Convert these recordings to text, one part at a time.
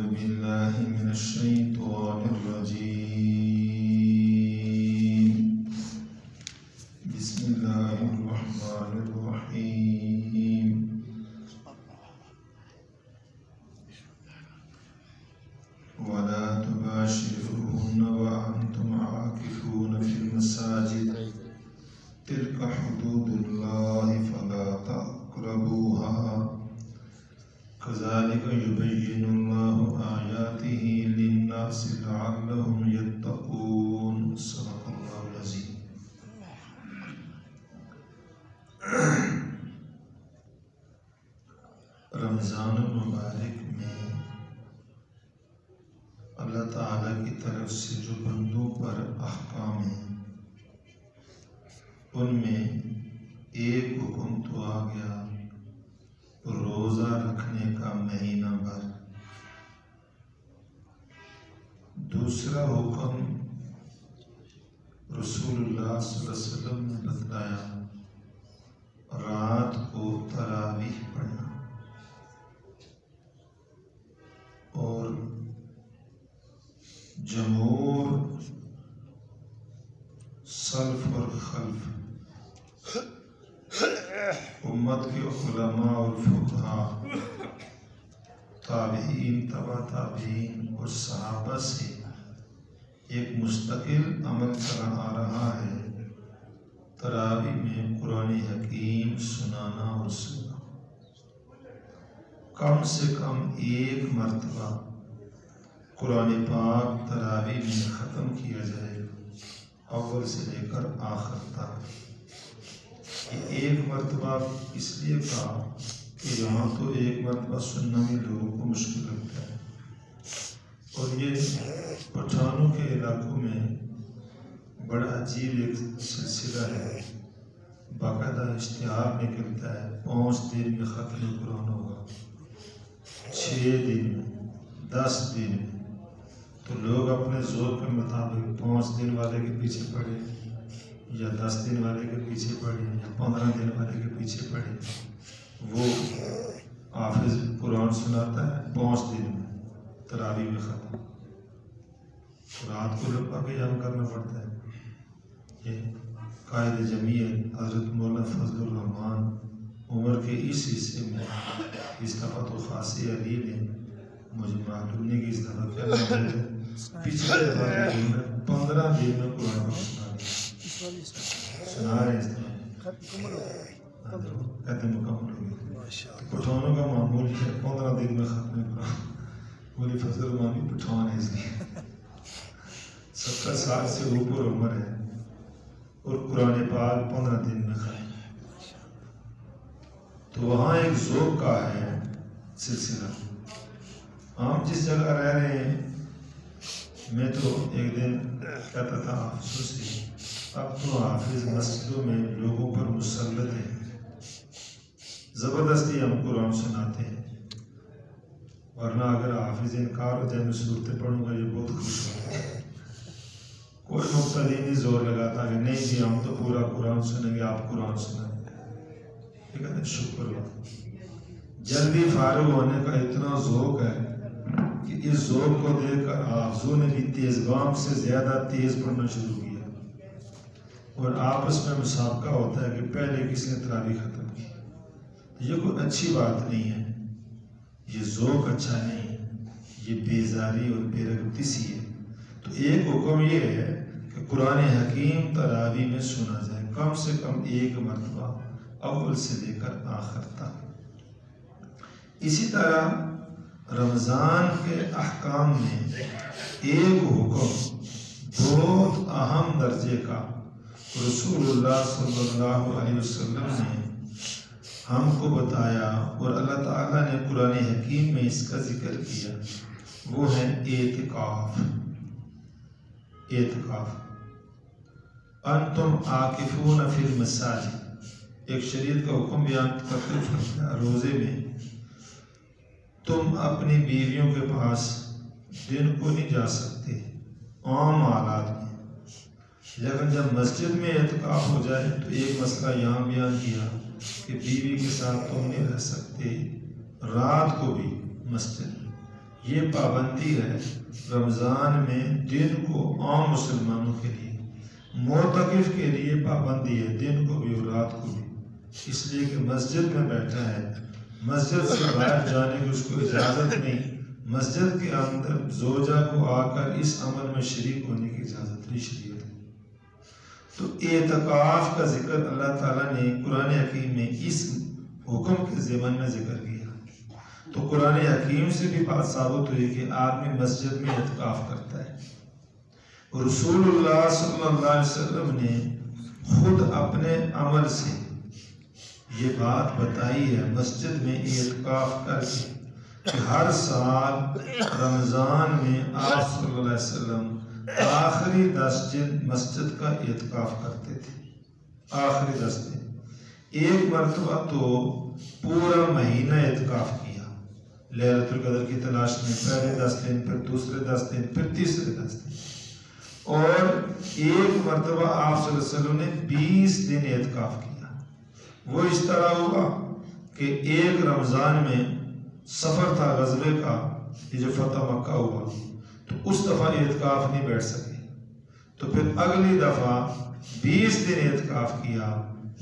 بالله من الشيطان الرجيم بسم الله الرحمن الرحيم ولا تباشروهن وأنتم عاكفون في المساجد تلك حدود الله فلا تقربوها كذلك يبين الله آياته للناس لعلهم يتقون صدق الله العظيم. رمضان المبارک میں اللہ تعالیٰ کی طرف سے جو بندوں پر احکام ہیں ان میں ایک حکم تو آ گیا روزہ رکھنے کا مہینہ بھر، دوسرا حکم رسول اللہ صلی اللہ علیہ وسلم نے بتلایا رات کو تراویح پڑھنا، اور جمہور سلف اور خلف امت کے علماء اور فقہاء تابعین تبع تابعین اور صحابہ سے ایک مستقل عمل چلا آ رہا ہے تراویح میں قرآن حکیم سنانا اور سننا، کم سے کم ایک مرتبہ قرآن پاک تراویح میں ختم کیا جائے اول سے لے کر آخر تک۔ یہ ایک مرتبہ اس لیے کہا کہ یہاں تو ایک مرتبہ سننا بھی لوگوں کو مشکل لگتا ہے، اور یہ پٹھانوں کے علاقوں میں بڑا عجیب ایک سلسلہ ہے، باقاعدہ اشتہار نکلتا ہے 5 دن میں ختم قرآن ہوگا، 6 دن میں، 10 دن میں، تو لوگ اپنے ذوق کے مطابق 5 دن والے کے پیچھے پڑے یا 10 دن والے کے پیچھے پڑے یا 15 دن والے کے پیچھے پڑے۔ وہ حافظ قرآن سناتا ہے 5 دن میں تراویح میں ختم، رات کو لپا کے جام کرنا پڑتا ہے۔ یہ قائد جمیع حضرت مولانا فضل الرحمان عمر کے اس حصے میں اس دفعہ تو خاصی علی نے مجھے معلوم نہیں کہ اس دفعہ کیا پچھلے دفعہ 15 دن میں قرآن کو سنا رہے ہیں، کہتے مکمل ہو گئے۔ پٹھانوں کا معمول ہے 15 دن میں ختم قرآن، مولی فضل الرحمان بھی پٹھان ہے، اس لیے 70 سال سے اوپر عمر ہے اور قرآن پاک 15 دن میں ختم۔ تو وہاں ایک ذوق کا ہے سلسلہ۔ ہم جس جگہ رہ رہے ہیں، میں تو ایک دن کہتا تھا افسوس ہے اب تو حافظ مسجدوں میں لوگوں پر مسلط ہیں، زبردستی ہم قرآن سناتے ہیں، ورنہ اگر حافظ انکار ہو جائے میں صورتیں پڑھوں گا یہ بہت خوش ہوتا ہے۔ کوئی مقتدی نہیں زور لگاتا کہ نہیں جی ہم تو پورا قرآن سنیں گے، آپ قرآن سنائیں گے، ٹھیک ہے، شکر ہو۔ جلدی فارغ ہونے کا اتنا ذوق ہے کہ اس ذوق کو دیکھ کر حافظوں نے بھی تیز گام سے زیادہ تیز پڑھنا شروع کیا، اور آپس میں مسابقہ ہوتا ہے کہ پہلے کس نے تراویح ختم کی۔ یہ کوئی اچھی بات نہیں ہے، یہ ذوق اچھا نہیں ہے، یہ بیزاری اور بے رغبتی سی ہے۔ تو ایک حکم یہ ہے کہ قرآن حکیم تراویح میں سنا جائے کم سے کم ایک مرتبہ اول سے لے کر آخر تک۔ اسی طرح رمضان کے احکام میں ایک حکم بہت اہم درجے کا رسول اللہ صلی اللہ علیہ وسلم نے ہم کو بتایا اور اللہ تعالیٰ نے قرآن حکیم میں اس کا ذکر کیا، وہ ہے اعتکاف۔ اعتکاف انتم عاکفون فی المساجد، ایک شریعت کا حکم بیان کرتے ہیں روزے میں تم اپنی بیویوں کے پاس دن کو نہیں جا سکتے عام حالات میں، لیکن جب مسجد میں اعتکاف ہو جائے تو ایک مسئلہ یہاں بیان کیا کہ بیوی کے ساتھ تم نہیں رہ سکتے رات کو بھی مسجد میں، یہ پابندی ہے رمضان میں دن کو عام مسلمانوں کے لیے، معتکف کے لیے پابندی ہے دن کو بھی اور رات کو بھی، اس لیے کہ مسجد میں بیٹھا ہے، مسجد سے باہر جانے کی اس کو اجازت نہیں، مسجد کے اندر زوجہ کو آ کر اس عمل میں شریک ہونے کی اجازت نہیں شریعت ہے۔ تو اعتکاف کا ذکر اللہ تعالیٰ نے قرآن حکیم میں اس حکم کے ضمن میں ذکر کیا، تو قرآن حکیم سے بھی بات ثابت ہوئی کہ آدمی مسجد میں اعتکاف کرتا ہے۔ رسول اللہ صلی اللہ علیہ وسلم نے خود اپنے عمل سے یہ بات بتائی ہے مسجد میں اعتکاف کر کے کہ ہر سال رمضان میں آپ صلی اللہ علیہ وسلم آخری 10 دن مسجد کا اعتکاف کرتے تھے، آخری 10 دن۔ ایک مرتبہ تو پورا مہینہ اعتکاف کیا لیلۃ القدر کی تلاش میں، پہلے 10 دن، پھر دوسرے 10 دن، پھر تیسرے 10 دن، اور ایک مرتبہ آپ صلی اللہ علیہ وسلم نے 20 دن اعتکاف کیا۔ وہ اس طرح ہوا کہ ایک رمضان میں سفر تھا غزوے کا، یہ جو فتح مکہ ہوا، تو اس دفعہ اعتکاف نہیں بیٹھ سکے، تو پھر اگلی دفعہ 20 دن اعتکاف کیا،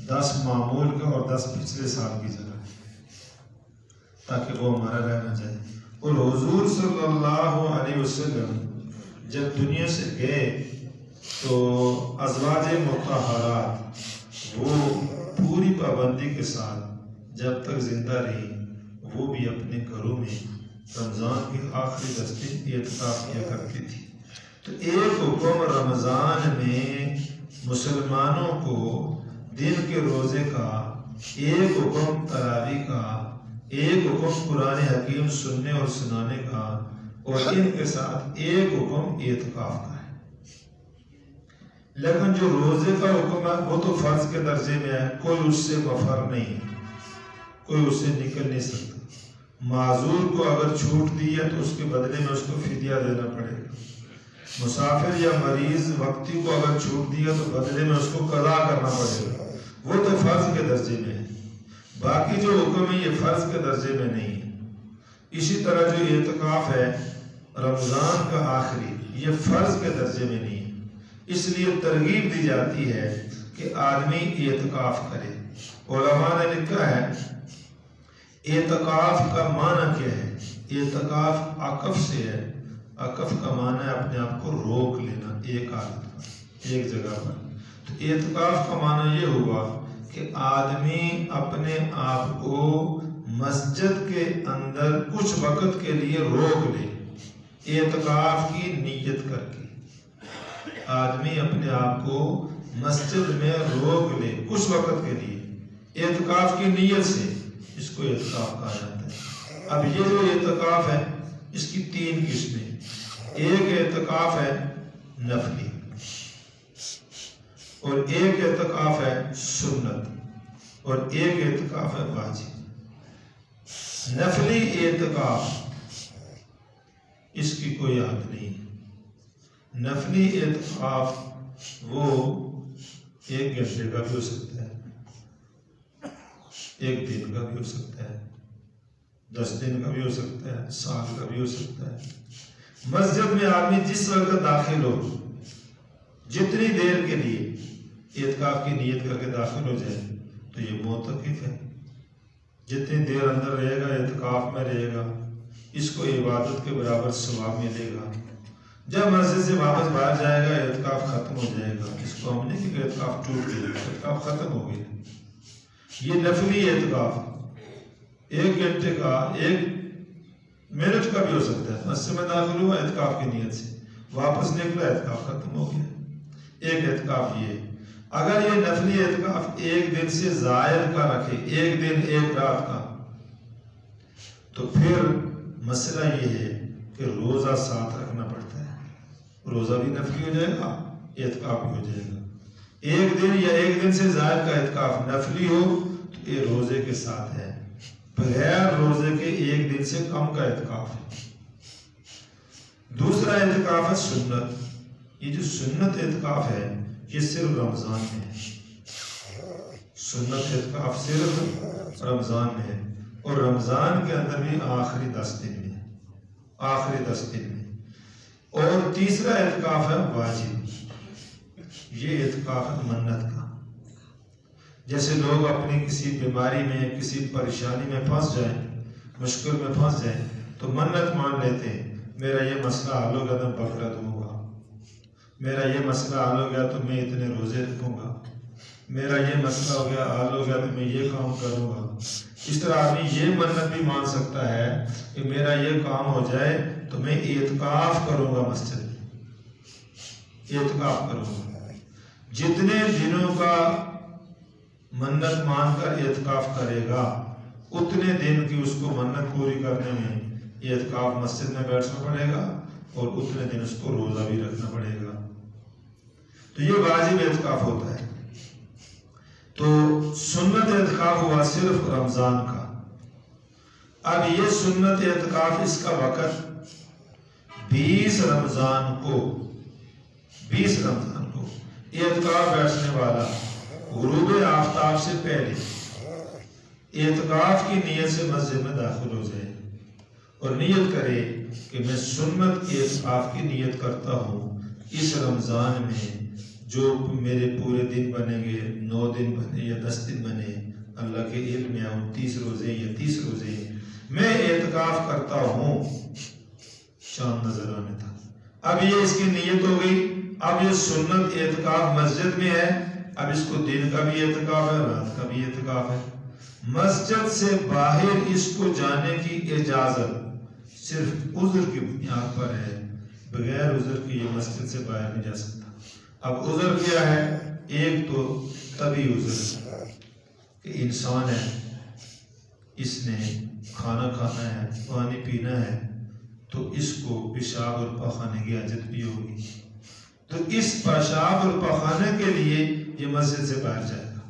10 معمول کا اور 10 پچھلے سال کی جگہ، تاکہ وہ ہمارا رہ نہ جائے۔ اور حضور صلی اللہ علیہ وسلم جب دنیا سے گئے تو ازواج مطہرات وہ پوری پابندی کے ساتھ جب تک زندہ رہی، وہ بھی اپنے گھروں میں رمضان کے آخری 10 دن اعتکاف کیا کرتی تھی۔ تو ایک حکم رمضان میں مسلمانوں کو دن کے روزے کا، ایک حکم تراویح کا، ایک حکم قرآن حکیم سننے اور سنانے کا، اور ان کے ساتھ ایک حکم اعتکاف کا ہے۔ لیکن جو روزے کا حکم ہے وہ تو فرض کے درجے میں ہے، کوئی اس سے مفر نہیں، کوئی اس سے نکل نہیں سکتا۔ معذور کو اگر چھوٹ دی ہے تو اس کے بدلے میں اس کو فدیہ دینا پڑے گا۔ مسافر یا مریض وقتی کو اگر چھوٹ دیا تو بدلے میں اس کو قضا کرنا پڑے گا، وہ تو فرض کے درجے میں ہے۔ باقی جو حکم ہے یہ فرض کے درجے میں نہیں ہے۔ اسی طرح جو اعتکاف ہے رمضان کا آخری، یہ فرض کے درجے میں نہیں ہے، اس لیے ترغیب دی جاتی ہے کہ آدمی اعتکاف کرے۔ علماء نے لکھا ہے اعتکاف کا معنی کیا ہے؟ اعتکاف عقف سے ہے، عقف کا معنی ہے اپنے آپ کو روک لینا ایک حالت پر، ایک جگہ پر۔ تو اعتکاف کا معنی یہ ہوا کہ آدمی اپنے آپ کو مسجد کے اندر کچھ وقت کے لیے روک لے، اعتکاف کی نیت کر کے آدمی اپنے آپ کو مسجد میں روک لے کچھ وقت کے لیے اعتکاف کی نیت سے، اس کو اعتکاف کہا جاتا ہے۔ اب یہ جو اعتکاف ہے اس کی 3 قسمیں، ایک اعتکاف ہے نفلی اور ایک اعتکاف ہے سنت اور ایک اعتکاف ہے واجب۔ نفلی اعتکاف اس کی کوئی حد نہیں ہے۔ نفلی اعتکاف وہ 1 گھنٹے کا بھی ہو سکتا ہے، 1 دن کا بھی ہو سکتا ہے، 10 دن کا بھی ہو سکتا ہے، سال کا بھی ہو سکتا ہے۔ مسجد میں آدمی جس وقت داخل ہو، جتنی دیر کے لیے اعتکاف کی نیت کر کے داخل ہو جائے تو یہ معتکف ہے۔ جتنی دیر اندر رہے گا اعتکاف میں رہے گا، اس کو عبادت کے برابر ثواب ملے گا۔ جب مسجد سے واپس باہر جائے گا اعتکاف ختم ہو جائے گا، اس کو ہم نہیں کہ اعتکاف ٹوٹ گیا، اعتکاف ختم ہو گیا۔ یہ نفلی اعتکاف 1 گھنٹے کا، 1 منٹ کا بھی ہو سکتا ہے۔ مسجد میں داخل ہوا اعتکاف کی نیت سے، واپس نکلا اعتکاف ختم ہو گیا۔ ایک اعتکاف یہ ہے۔ اگر یہ نفلی اعتکاف 1 دن سے زائد کا رکھے، 1 دن 1 رات کا، تو پھر مسئلہ یہ ہے کہ روزہ ساتھ رکھنا پڑتا ہے۔ روزہ بھی نفلی ہو جائے گا، اعتکاف بھی ہو جائے گا۔ 1 دن یا 1 دن سے زائد کا اعتکاف نفلی ہو تو یہ روزے کے ساتھ ہے، بغیر روزے کے 1 دن سے کم کا اعتکاف ہے۔ دوسرا اعتکاف ہے سنت۔ یہ جو سنت اعتکاف ہے یہ صرف رمضان میں ہے۔ سنت اعتکاف صرف رمضان میں ہے، اور رمضان کے اندر بھی آخری 10 دن میں ہے۔ آخری 10 دن میں. اور تیسرا اعتکاف ہے واجب. یہ اعتکاف ہے منت کا. جیسے لوگ اپنی کسی بیماری میں کسی پریشانی میں پھنس جائیں, مشکل میں پھنس جائیں تو منت مان لیتے ہیں, میرا یہ مسئلہ حل ہو گیا تو بکرا دوں گا, میرا یہ مسئلہ حل ہو گیا تو میں اتنے روزے رکھوں گا, میرا یہ مسئلہ ہو گیا حل ہو گیا تو میں یہ کام کروں گا. اس طرح آدمی یہ منت بھی مان سکتا ہے کہ میرا یہ کام ہو جائے تو میں اعتکاف کروں گا, مسجد میں اعتکاف کروں گا. جتنے دنوں کا منت مان کر اعتکاف کرے گا اتنے دن کی اس کو منت پوری کرنے میں اعتکاف مسجد میں بیٹھنا پڑے گا اور اتنے دن اس کو روزہ بھی رکھنا پڑے گا. تو یہ واجب اعتکاف ہوتا ہے. تو سنت اعتکاف ہوا صرف رمضان کا. اب یہ سنت اعتکاف اس کا وقت 20 رمضان کو اعتکاف بیٹھنے والا غروب آفتاب سے پہلے اعتکاف کی نیت سے مسجد میں داخل ہو جائے اور نیت کرے کہ میں سنت کے اعتکاف کی نیت کرتا ہوں اس رمضان میں, جو میرے پورے دن بنیں گے, 9 دن بنے یا 10 دن بنے, اللہ کے علم میں 29 روزے یا 30 روزے, میں اعتکاف کرتا ہوں چاند نظر آنے تک. اب یہ اس کی نیت ہو گئی. اب یہ سنت اعتکاف مسجد میں ہے. اب اس کو دن کا بھی اعتکاف ہے, رات کا بھی اعتکاف ہے. مسجد سے باہر اس کو جانے کی اجازت صرف عذر کی بنیاد پر ہے. بغیر عذر کے یہ مسجد سے باہر نہیں جا سکتا. اب عذر کیا ہے؟ ایک تو طبی عذر کہ انسان ہے, اس نے کھانا کھانا ہے, پانی پینا ہے, تو اس کو پیشاب اور پخانے کی حاجت بھی ہوگی. تو اس پیشاب اور پخانے کے لیے یہ مسجد سے باہر جائے گا,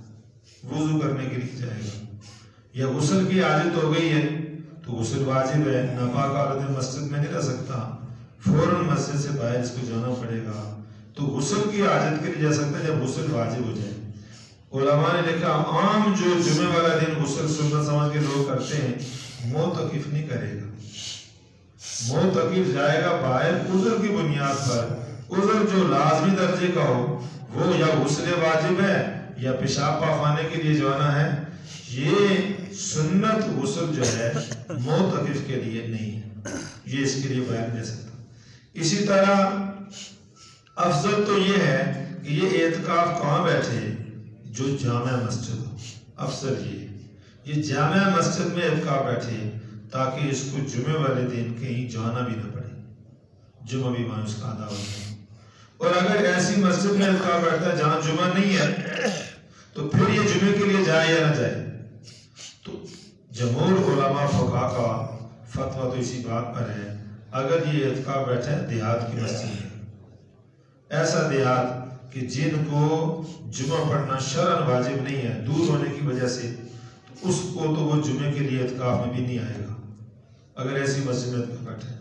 وضو کرنے کے لیے جائے گا. یا غسل کی حاجت ہو گئی ہے تو غسل واجب ہے, ناپاک حالت میں مسجد میں نہیں رہ سکتا, فوراً مسجد سے باہر اس کو جانا پڑے گا. تو غسل کی حاجت کے لیے جا سکتا ہے جب غسل واجب ہو جائے. علماء نے لکھا عام جو جمعے والا دن غسل سنت سمجھ کے لوگ کرتے ہیں, معتکف نہیں کرے گا. معتکف جائے گا باہر عذر کی بنیاد پر. عذر جو لازمی درجے کا ہو وہ یا غسل واجب ہے یا پیشاب پاخانے کے لیے جانا ہے. یہ سنت غسل جو ہے معتکف کے لیے نہیں ہے, یہ اس کے لیے باہر نہیں جا سکتا. اسی طرح افضل تو یہ ہے کہ یہ اعتکاف کہاں بیٹھے؟ جو جامع مسجد ہو. افضل یہ جامع مسجد میں اعتکاف بیٹھے تاکہ اس کو جمعے والے دن کہیں جانا بھی نہ پڑے, جمعہ بھی وہاں اس کا ادا ہو جائے. اور اگر ایسی مسجد میں اعتکاف بیٹھتا ہے جہاں جمعہ نہیں ہے تو پھر یہ جمعے کے لیے جائے یا نہ جائے. تو جمہور علماء فقہاء کا فتویٰ تو اسی بات پر ہے, اگر یہ اعتکاف بیٹھا ہے دیہات کی مسجد ہے, ایسا دیہات کہ جن کو جمعہ پڑھنا شرعاً واجب نہیں ہے دور ہونے کی وجہ سے, اس کو تو وہ جمعے کے لیے اعتکاف میں بھی نہیں آئے گا اگر ایسی مسجد میں اعتکاف بیٹھا ہے.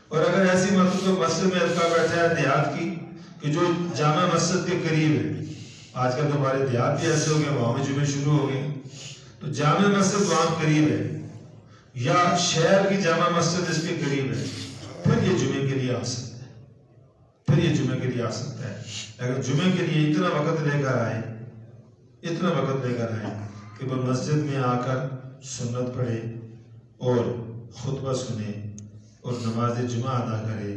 اور اگر ایسی مسجد میں اعتکاف بیٹھا ہے دیہات کی کہ جو جامع مسجد کے قریب ہے, آج کل تو ہمارے دیہات بھی ایسے ہو گئے وہاں میں جمعے شروع ہو گئے, تو جامع مسجد وہاں قریب ہے یا شہر کی جامع مسجد اس کے قریب ہے, پھر یہ جمعے کے لیے آ سکتا ہے, پھر یہ جمعے کے لیے آ سکتا ہے. اگر جمعے کے لیے اتنا وقت لے کر آئے کہ وہ مسجد میں آ کر سنت پڑھے اور خطبہ سنے اور نماز جمعہ ادا کرے,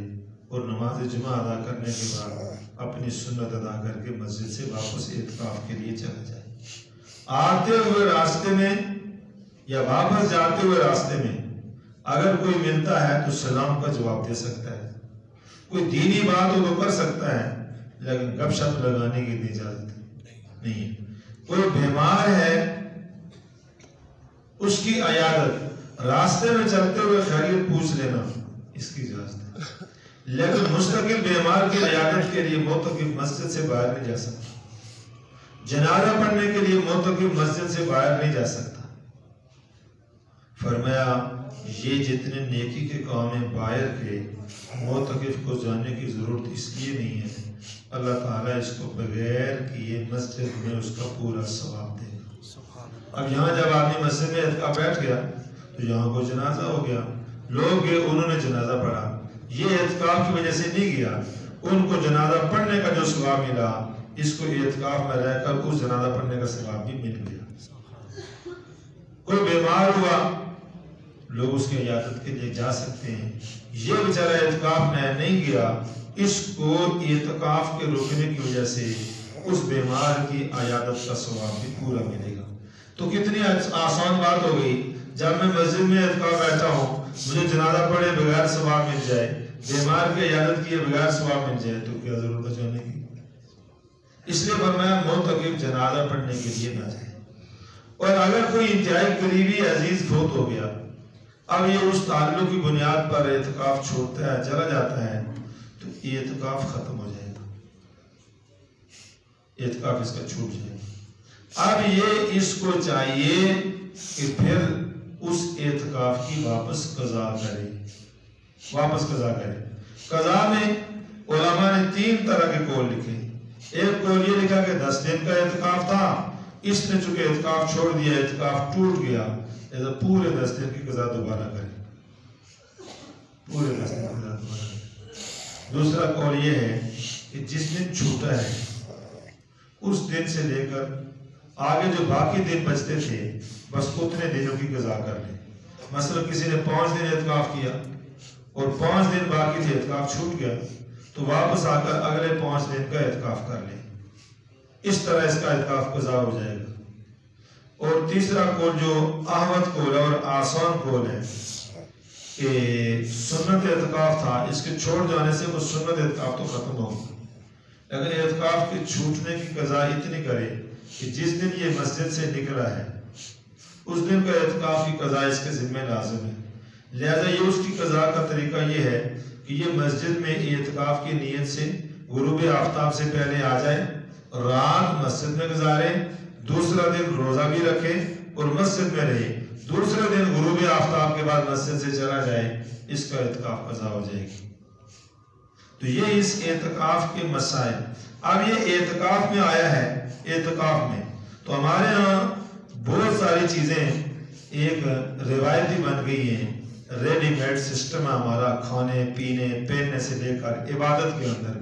اور نماز جمعہ ادا کرنے کے بعد اپنی سنت ادا کر کے مسجد سے واپس اعتکاف کے لیے چلا جائے. آتے ہوئے راستے میں یا واپس جاتے ہوئے راستے میں اگر کوئی ملتا ہے تو سلام کا جواب دے سکتا ہے, کوئی دینی بات ہو تو کر سکتا ہے, لیکن گپ شپ لگانے کی اجازت نہیں ہے. کوئی بیمار ہے اس کی عیادت راستے میں چلتے ہوئے خیریت پوچھ لینا اس کی اجازت ہے, لیکن مستقل بیمار کی عیادت کے لیے معتکف مسجد سے باہر نہیں جا سکتا. جنازہ پڑھنے کے لیے معتکف مسجد سے باہر نہیں جا سکتا. فرمایا یہ جتنے نیکی کے کام ہیں باہر کے, معتکف کو جانے کی ضرورت اس لیے نہیں ہے, اللہ تعالیٰ اس کو بغیر کیے مسجد میں اس کا پورا ثواب دے گا. اب یہاں جب آدمی مسجد میں اعتکاف بیٹھ گیا تو یہاں کوئی جنازہ ہو گیا, لوگ گئے, انہوں نے جنازہ پڑھا, یہ اعتکاف کی وجہ سے نہیں گیا, ان کو جنازہ پڑھنے کا جو ثواب ملا اس کو اعتکاف میں رہ کر اس جنازہ پڑھنے کا ثواب بھی مل گیا. کوئی بیمار ہوا, لوگ اس کی عیادت کے لیے جا سکتے ہیں, یہ بیچارہ اعتکاف میں نہیں گیا, اس کو اعتکاف کے رکنے کی وجہ سے اس بیمار کی عیادت کا ثواب بھی پورا ملے گا. تو کتنی آسان بات ہو گئی, جب میں مسجد میں اعتکاف بیٹھا ہوں, مجھے جنازہ پڑھے بغیر ثواب مل جائے, بیمار کی عیادت کیے بغیر ثواب مل جائے, تو کیا ضرورت ہے جانے کی. اس لیے فرمایا معتکف جنازہ پڑھنے کے لیے نہ جائے. اور اگر کوئی انتہائی قریبی عزیز فوت ہو گیا, اب یہ اس تعلق کی بنیاد پر اعتکاف چھوڑتا ہے, چلا جاتا ہے, تو اعتکاف ختم ہو جائے گا, اعتکاف اس کا چھوٹ جائے گا. اب یہ اس کو چاہیے کہ پھر اس اعتکاف کی واپس قضا کرے, واپس قضا کرے. قضا میں علماء نے 3 طرح کے قول لکھے. ایک قول یہ لکھا کہ 10 دن کا اعتکاف تھا, اس نے چونکہ اعتکاف چھوڑ دیا, اعتکاف ٹوٹ گیا, لہذا پورے 10 دن کی قضا دوبارہ کرے, پورے 10 دن کی قضا دوبارہ کرے. دوسرا قول یہ ہے کہ جس دن چھوٹا ہے اس دن سے لے کر آگے جو باقی دن بچتے تھے بس اتنے دنوں کی قضا کر لیں. مثلا کسی نے 5 دن اعتکاف کیا اور 5 دن باقی تھے, اعتکاف چھوٹ گیا, تو واپس آ کر اگلے 5 دن کا اعتکاف کر لیں. اس طرح اس کا اعتکاف قضا ہو جائے گا. اور تیسرا قول جو احوط قول اور آسان قول ہے کہ سنت اعتکاف تھا, اس کے چھوڑ جانے سے وہ سنت اعتکاف تو ختم ہو گیا, لیکن اعتکاف کے چھوٹنے کی قضا اتنی کرے کہ جس دن یہ مسجد سے نکلا ہے اس دن کا اعتکاف کی قضا اس کے ذمہ لازم ہے. لہذا یہ اس کی قضا کا طریقہ یہ ہے کہ یہ مسجد میں اعتکاف کی نیت سے غروب آفتاب سے پہلے آ جائے, رات مسجد میں گزارے, دوسرا دن روزہ بھی رکھے اور مسجد میں رہے, دوسرے دن غروب آفتاب کے بعد مسجد سے چلا جائے, اس کا اعتکاف قضا ہو جائے گی. تو یہ اس اعتکاف کے مسائل. اب یہ اعتکاف میں آیا ہے, اعتکاف میں تو ہمارے ہاں بہت ساری چیزیں ایک روایتی بن گئی ہیں, ریڈی میڈ سسٹم ہے ہمارا, کھانے پینے پہننے سے لے کر عبادت کے اندر.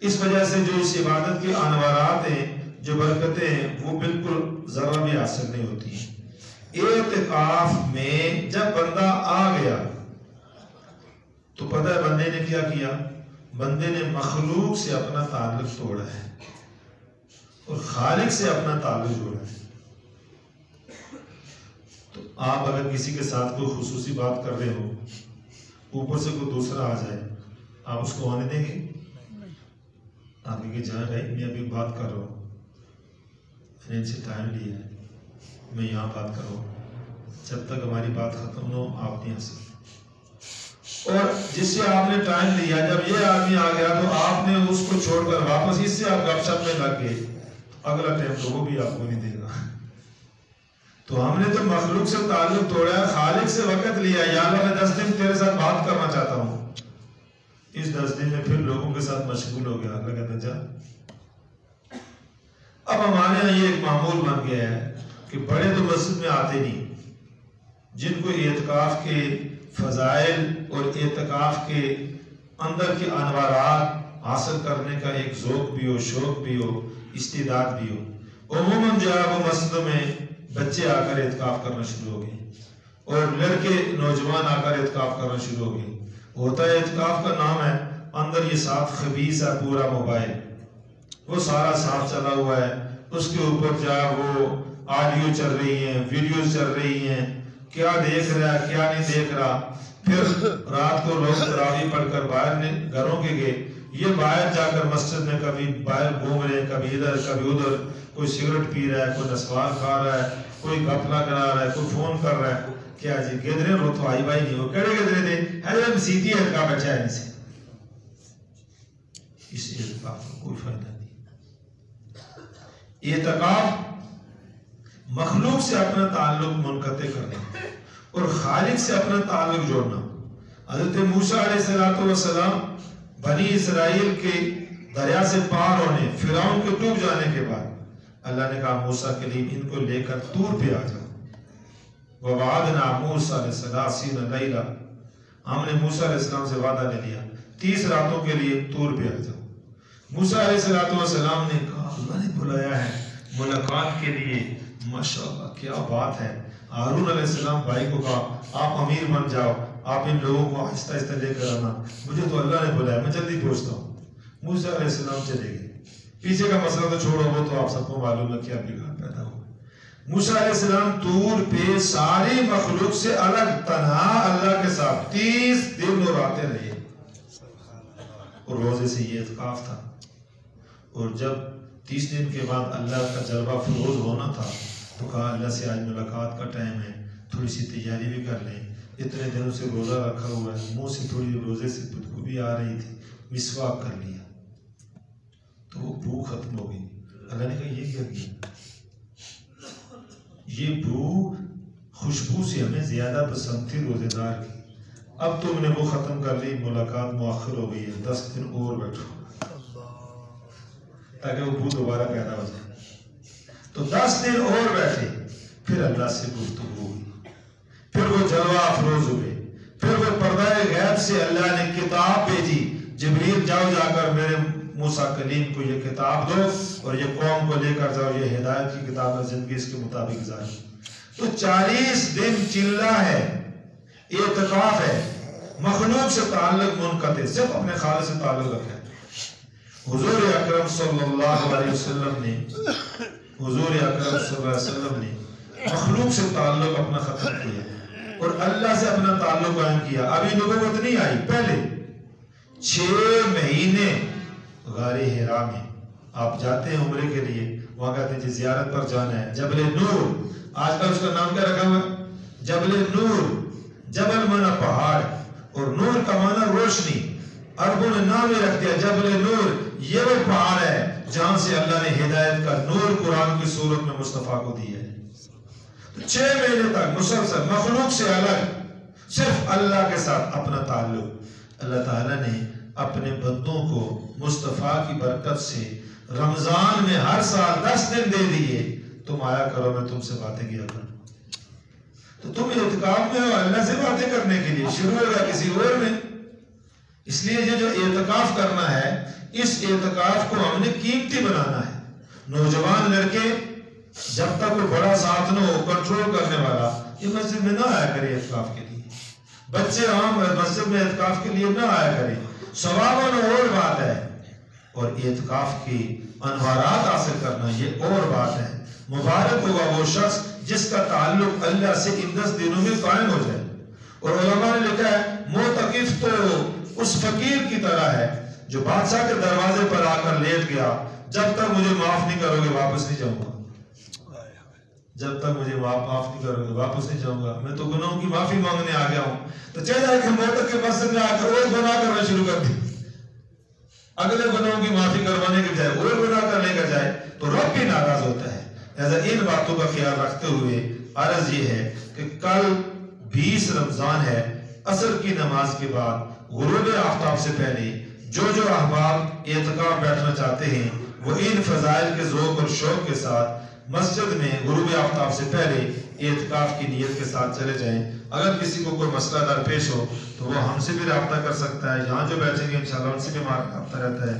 اس وجہ سے جو اس عبادت کے انوارات ہیں, جو برکتیں ہیں, وہ بالکل ذرا بھی حاصل نہیں ہوتی ہیں. اعتکاف میں جب بندہ آ گیا تو پتہ ہے بندے نے کیا کیا, بندے نے مخلوق سے اپنا تعلق توڑا ہے اور خالق سے اپنا تعلق جوڑا ہے. تو آپ اگر کسی کے ساتھ کوئی خصوصی بات کر رہے ہو, اوپر سے کوئی دوسرا آ جائے, آپ اس کو آنے دیں گے؟ آپ کہ جائیں بھائی میں ابھی بات کر رہا ہوں, میں نے ان سے ٹائم لیا ہے, میں یہاں بات کر رہا ہوں, جب تک ہماری بات ختم نہ ہو آپ نہیں آ سکتے. اور جس سے آپ نے ٹائم لیا, جب یہ آدمی آ گیا تو آپ نے اس کو چھوڑ کر واپس اس سے آپ گپ شپ میں لگ گئے, اگلا ٹائم تو وہ بھی آپ کو نہیں دے گا. تو ہم نے تو مخلوق سے تعلق توڑا ہے, خالق سے وقت لیا, یا اللہ میں 10 دن تیرے ساتھ بات کرنا چاہتا ہوں, اس 10 دن میں پھر لوگوں کے ساتھ مشغول ہو گیا, اللہ کہتا جا. اب ہمارے یہاں یہ ایک معمول بن گیا ہے کہ بڑے تو مسجد میں آتے نہیں, جن کو اعتکاف کے فضائل اور اعتکاف کے اندر کے انوارات حاصل کرنے کا ایک ذوق بھی ہو, شوق بھی ہو, استعداد بھی ہو, عموماً جو ہے وہ مسجدوں میں بچے آ کر اعتکاف کرنا شروع ہو گئے اور لڑکے نوجوان آ کر اعتکاف کرنا شروع ہو گئے. ہوتا ہے اعتکاف کا نام ہے, اندر یہ ساتھ خبیث ہے پورا موبائل, وہ سارا ساتھ چلا ہوا ہے, اس کے اوپر جو ہے وہ آڈیو چل رہی ہیں, ویڈیوز چل رہی ہیں, کیا دیکھ رہا ہے کیا نہیں دیکھ رہا. پھر رات کو لوگ تراویح پڑھ کر باہر گھروں کے گئے, یہ باہر جا کر مسجد میں کبھی باہر گھوم رہے ہیں, کبھی ادھر کبھی ادھر, کوئی سگریٹ پی رہا ہے, کوئی نسوار کھا رہا ہے, کوئی گپلا کرا رہا ہے, کوئی فون کر رہا ہے. کیا جی گدرے رو تو آئی بھائی نہیں ہو, کڑے گدرے دے ہے سیدھی اعتکاف بچہ ہے, ان سے اس اعتکاف کا کوئی فائدہ نہیں. اعتکاف مخلوق سے اپنا تعلق منقطع کرنا اور خالق سے اپنا تعلق جوڑنا. حضرت موسیٰ علیہ السلام بنی اسرائیل کے دریا سے پار ہونے, فرعون کے ڈوب جانے کے بعد اللہ نے کہا موسیٰ کلیم ان کو لے کر طور پہ آ جاؤ. وَوَعَدْنَا مُوسَىٰ 30 لَيْلَةً ہم نے موسیٰ علیہ السلام سے وعدہ لے لیا 30 راتوں کے لیے طور پہ آ جاؤ۔ موسیٰ علیہ السلام نے کہا اللہ نے بلایا ہے ملاقات کے لیے، ماشاءاللہ کیا بات ہے۔ ہارون علیہ السلام بھائی کو کہا آپ امیر بن جاؤ، آپ ان لوگوں کو آہستہ آہستہ لے کر آنا، مجھے تو اللہ نے بلایا، میں جلدی پہنچتا ہوں۔ موسیٰ علیہ السلام چلے گئے۔ پیچھے کا مسئلہ تو چھوڑو، وہ تو آپ سب کو معلوم ہے کیا بگاڑ پیدا ہوا۔ موسیٰ علیہ السلام طور پہ ساری مخلوق سے الگ تنہا اللہ کے ساتھ 30 دن اور راتیں رہے، اور روزے سے یہ اعتکاف تھا۔ اور جب 30 دن کے بعد اللہ کا جلوہ فروز ہونا تھا تو کہا اللہ سے آج ملاقات کا ٹائم ہے، تھوڑی سی تیاری بھی کر لیں، اتنے دنوں سے روزہ رکھا ہوا ہے، منہ سے تھوڑی روزے سے بدبو بھی آ رہی تھی، مسواک کر لیا تو وہ بھوک ختم ہو گئی۔ اللہ نے کہا یہ کیا کیا؟ یہ بھوک خوشبو سے ہمیں زیادہ پسند تھی روزے دار کی، اب تم نے وہ ختم کر لی، ملاقات مؤخر ہو گئی ہے، 10 دن اور بیٹھو تاکہ وہ بھوک دوبارہ پیدا ہو جائے۔ تو 10 دن اور بیٹھے، پھر اللہ سے گفتگو ہوئی، پھر وہ جلوہ افروز ہوئے، پھر وہ پردہ غیب سے اللہ نے کتاب بھیجی، جبریل جاؤ جا کر میرے موسیٰ کلیم کو یہ کتاب دو اور یہ قوم کو لے کر جاؤ، یہ ہدایت کی کتاب ہے، زندگی اس کے مطابق گزارو۔ تو 40 دن چلہ ہے، اعتکاف ہے، مخلوق سے تعلق منقطع، صرف اپنے خالق سے تعلق رکھے۔ حضور اکرم صلی اللہ علیہ وسلم نے مخلوق سے تعلق اپنا ختم کیا اور اللہ سے اپنا تعلق قائم کیا۔ ابھی نبوت نہیں آئی، پہلے 6 مہینے غار حرا میں آپ جاتے ہیں عمرے کے لیے، وہاں کہتے ہیں جی زیارت پر جانا ہے، جبل نور، آج کل اس کا نام کیا رکھا ہوا ہے؟ جبل نور۔ جبل مانا پہاڑ اور نور کا مانا روشنی، عربوں نے نام ہی رکھ دیا جبل نور، یہ وہ پہاڑ ہے جہاں سے اللہ نے ہدایت کا نور قرآن کی صورت میں مصطفیٰ کو دیا ہے۔ 6 مہینے تک مسلسل مخلوق سے الگ، صرف اللہ کے ساتھ اپنا تعلق۔ اللہ تعالیٰ نے اپنے بندوں کو مصطفیٰ کی برکت سے رمضان میں ہر سال 10 دن دے دیے، تم آیا کرو میں تم سے باتیں کیا کروں۔ تو تم اعتکاف میں ہو اللہ سے باتیں کرنے کے لیے، شروع ہوگا کسی اور میں۔ اس لیے یہ جو اعتکاف کرنا ہے، اس اعتکاف کو ہم نے قیمتی بنانا ہے۔ نوجوان لڑکے جب تک وہ بڑا ساتھ نہ ہو، کنٹرول کرنے والا، یہ مسجد میں نہ آیا کرے اعتکاف کے لیے۔ بچے عام مسجد میں اعتکاف کے لیے نہ آیا کرے، ثواباً اور بات ہے، اور اعتکاف کی انوارات حاصل کرنا یہ اور بات ہے۔ مبارک ہوگا وہ شخص جس کا تعلق اللہ سے ان 10 دنوں میں قائم ہو جائے۔ اور علماء نے لکھا ہے معتکف تو اس فقیر کی طرح ہے جو بادشاہ کے دروازے پر آ کر لیٹ گیا، جب تک مجھے معاف نہیں کرو گے واپس نہیں جاؤں گا، جب تک مجھے معاف نہیں کرو گے واپس نہیں جاؤں گا، میں تو گناہوں کی معافی مانگنے آ گیا ہوں۔ تو چاہیے کہ موت کے مسجد میں آ کر اور گناہ کرنا شروع کر دی، اگلے گناہوں کی معافی کروانے کے جائے اور گناہ کرنے کا جائے تو رب بھی ناراض ہوتا ہے۔ لہذا ان باتوں کا خیال رکھتے ہوئے عرض یہ ہے کہ کل 20 رمضان ہے، عصر کی نماز کے بعد غروب آفتاب سے پہلے جو احباب اعتکاف بیٹھنا چاہتے ہیں وہ ان فضائل کے ذوق اور شوق کے ساتھ مسجد میں غروب آفتاب سے پہلے اعتکاف کی نیت کے ساتھ چلے جائیں۔ اگر کسی کو کوئی مسئلہ درپیش ہو تو وہ ہم سے بھی رابطہ کر سکتا ہے، یہاں جو بیٹھیں گے انشاءاللہ ان سے بھی ہمارا رابطہ رہتا ہے۔